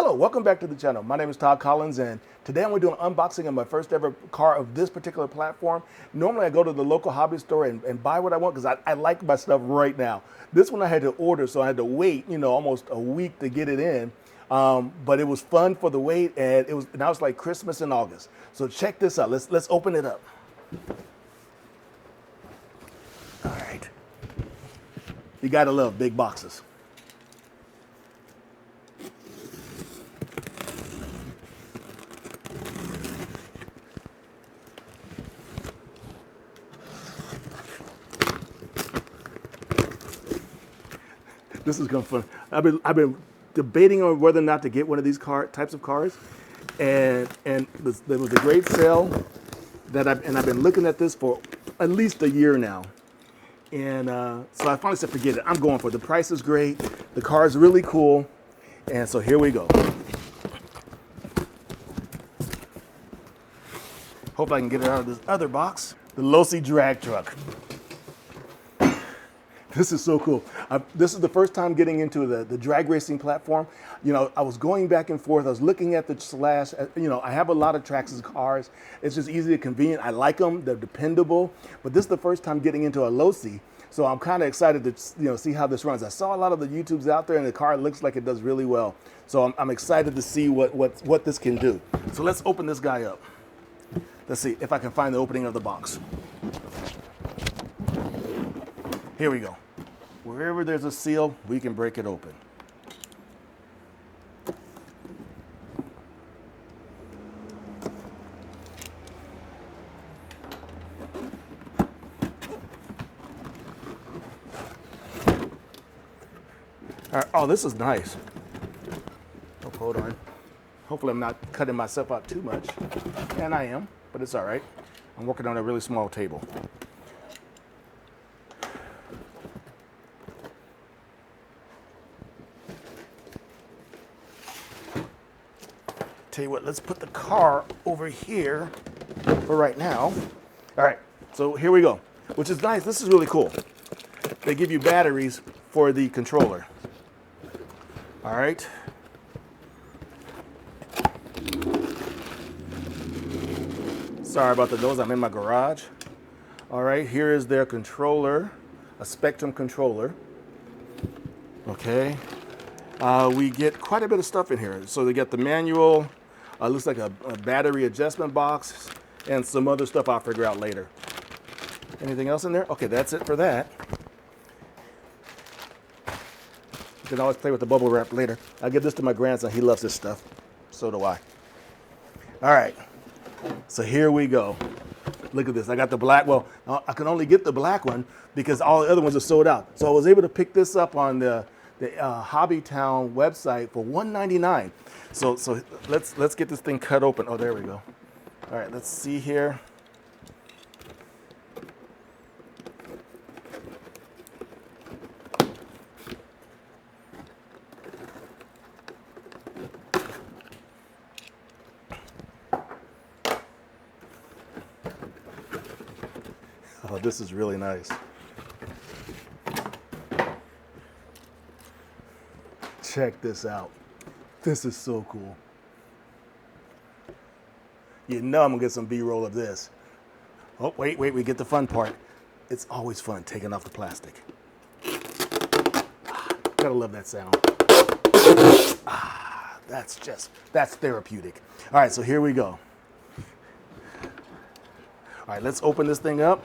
Hello, welcome back to the channel. My name is Todd Collins, and today I'm going to do an unboxing of my first ever car of this particular platform. Normally I go to the local hobby store and buy what I want because I like my stuff right now. This one I had to order, so I had to wait, almost a week to get it in. But it was fun for the wait, and now it's like Christmas in August. So check this out. Let's open it up. All right. You gotta love big boxes. This is gonna be fun. I've been debating on whether or not to get one of these types of cars, and there was a great sale I've been looking at this for at least a year now, and so I finally said forget it. I'm going for it. The price is great. The car is really cool, and so here we go. Hope I can get it out of this other box. The Losi drag truck. This is so cool. This is the first time getting into the drag racing platform. I was going back and forth. I was looking at the Slash. I have a lot of Traxxas cars. It's just easy and convenient. I like them. They're dependable. But this is the first time getting into a Losi. So I'm kind of excited to see how this runs. I saw a lot of the YouTubes out there, and the car looks like it does really well. So I'm excited to see what this can do. So let's open this guy up. Let's see if I can find the opening of the box. Here we go. Wherever there's a seal, we can break it open. All right. Oh, this is nice. Oh, hold on. Hopefully I'm not cutting myself out too much. And I am, but it's all right. I'm working on a really small table. Tell you what, let's put the car over here for right now. All right, so here we go, which is nice. This is really cool. They give you batteries for the controller. All right. Sorry about the noise, I'm in my garage. All right, here is their controller, a Spectrum controller. Okay. We get quite a bit of stuff in here. So they get the manual, looks like a battery adjustment box, and some other stuff I'll figure out later. Anything else in there? Okay, that's it for that. You can always play with the bubble wrap later. I'll give this to my grandson. He loves this stuff. So do I. All right, so here we go. Look at this. I got the black. Well, I can only get the black one because all the other ones are sold out. So I was able to pick this up on the Hobbytown website for $1.99. So let's get this thing cut open. Oh, there we go. All right, let's see here. Oh, this is really nice. Check this out. This is so cool. I'm gonna get some B-roll of this. Oh, wait, we get the fun part. It's always fun taking off the plastic. Gotta love that sound. That's therapeutic. All right, so here we go. All right, let's open this thing up.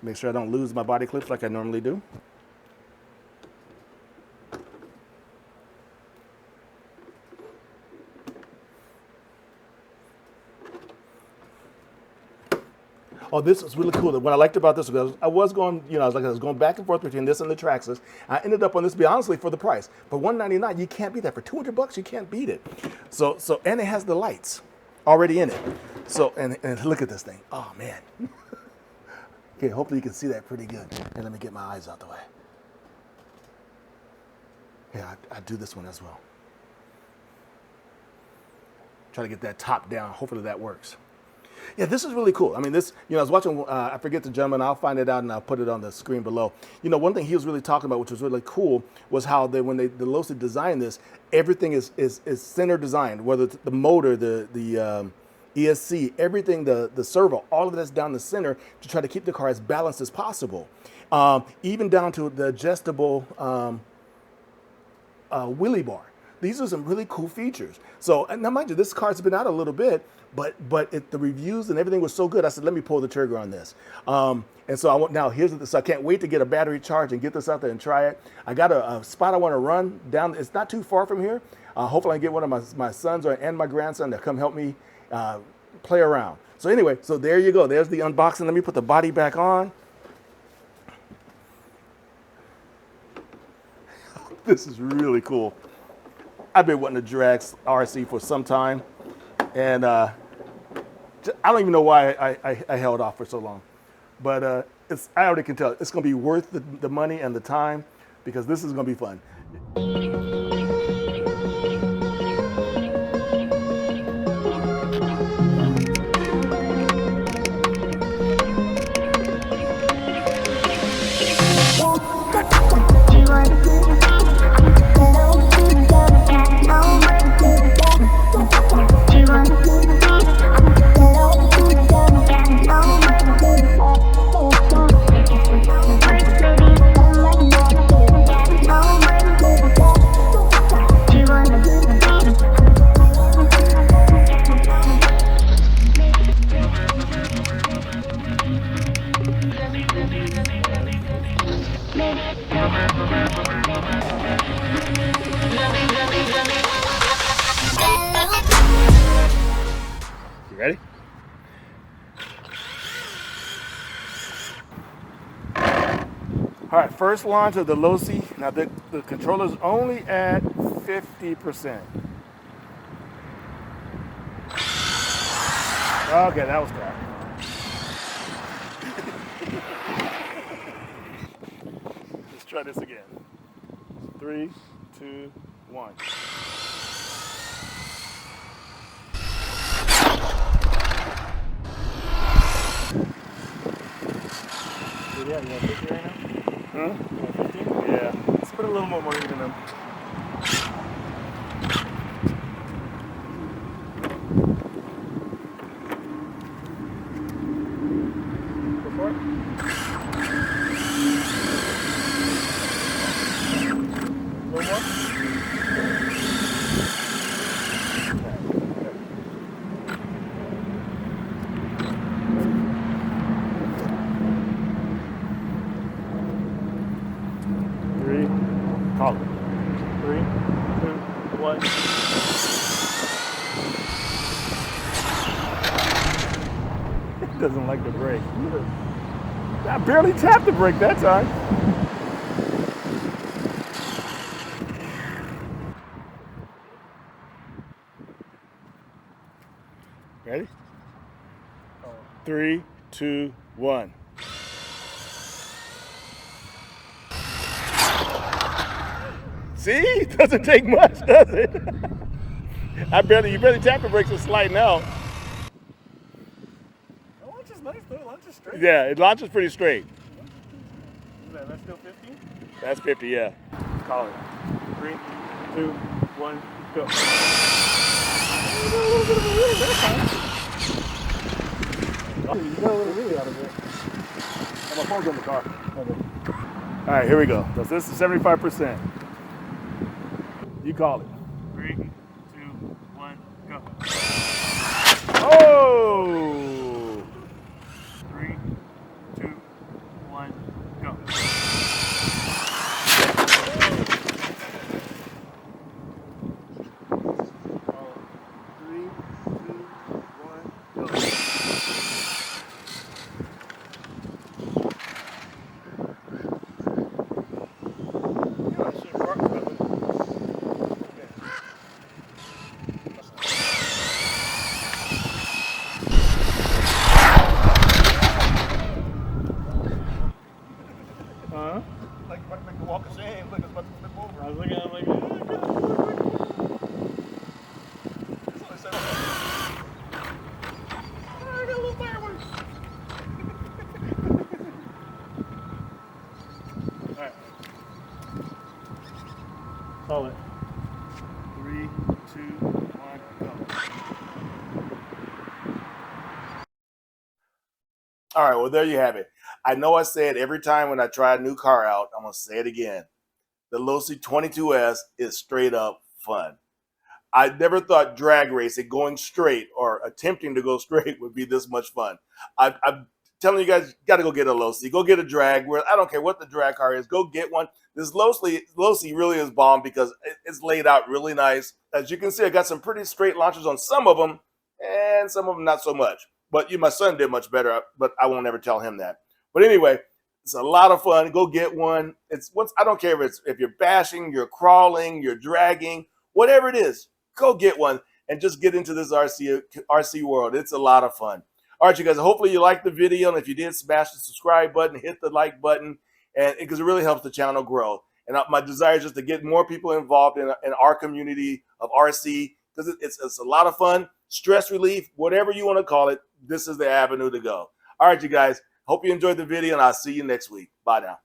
Make sure I don't lose my body clips like I normally do. Oh, this is really cool. What I liked about this was I was going back and forth between this and the Traxxas. I ended up on this, to be honestly, for the price. For $1.99, you can't beat that. For $200, you can't beat it. So and it has the lights already in it. So and look at this thing. Oh man. Okay, hopefully you can see that pretty good. And let me get my eyes out the way. Yeah, I do this one as well. Try to get that top down. Hopefully that works. Yeah, this is really cool. I mean, this, I was watching, I forget the gentleman, I'll find it out and I'll put it on the screen below. One thing he was really talking about, which was really cool, was how the Losi designed this, everything is center designed, whether it's the motor, the ESC, everything, the servo, all of that's down the center to try to keep the car as balanced as possible. Even down to the adjustable wheelie bar. These are some really cool features. So now, mind you, this car's been out a little bit, but the reviews and everything was so good. I said, let me pull the trigger on this. And so so I can't wait to get a battery charge and get this out there and try it. I got a spot I want to run down. It's not too far from here. Hopefully I can get one of my sons and my grandson to come help me play around. So anyway, so there you go. There's the unboxing. Let me put the body back on. This is really cool. I've been wanting to drag RC for some time, and I don't even know why I held off for so long. But I already can tell it's going to be worth the money and the time, because this is going to be fun. You ready? All right, first launch of the Losi. Now the controller's only at 50%. Okay, that was crap. Let's try this again. 3, 2, 1. Yeah, you want 50 right now? You want 50? Yeah. Let's put a little more money in them. Go for it. A little more? Call it. 3, 2, 1. It doesn't like the brake. I barely tapped the brake that time. Ready? 3, 2, 1. See, it doesn't take much, does it? You barely tap the brakes and sliding out. The launch is nice though, launch is straight. Yeah, it launches pretty straight. That's still 50? That's 50, yeah. Call it. 3, 2, 1, go. You got a little wheelie out of it. Oh, my phone's on the car. Okay. All right, here we go. So this is 75%. You call it. 3, 2, 1, go. Oh! 3, 2, 1, go. 3, 2, 1, go. Like the walk of shame, like it's about to flip over. I was looking at him like, I got a Call it. 3, 2, 1, go. All right, well, there you have it. I know I say it every time when I try a new car out. I'm going to say it again. The Losi 22S is straight up fun. I never thought drag racing, going straight or attempting to go straight, would be this much fun. I'm telling you guys, got to go get a Losi. Go get a drag. Where I don't care what the drag car is. Go get one. This Losi really is bomb because it's laid out really nice. As you can see, I got some pretty straight launches on some of them, and some of them not so much. But my son did much better. But I won't ever tell him that. But anyway, it's a lot of fun. Go get one. I don't care if you're bashing, you're crawling, you're dragging, whatever it is. Go get one and just get into this RC world. It's a lot of fun. All right, you guys. Hopefully you liked the video, and if you did, smash the subscribe button, hit the like button, and because it really helps the channel grow. And my desire is just to get more people involved in our community of RC because it's a lot of fun, stress relief, whatever you want to call it. This is the avenue to go. All right, you guys. Hope you enjoyed the video, and I'll see you next week. Bye now.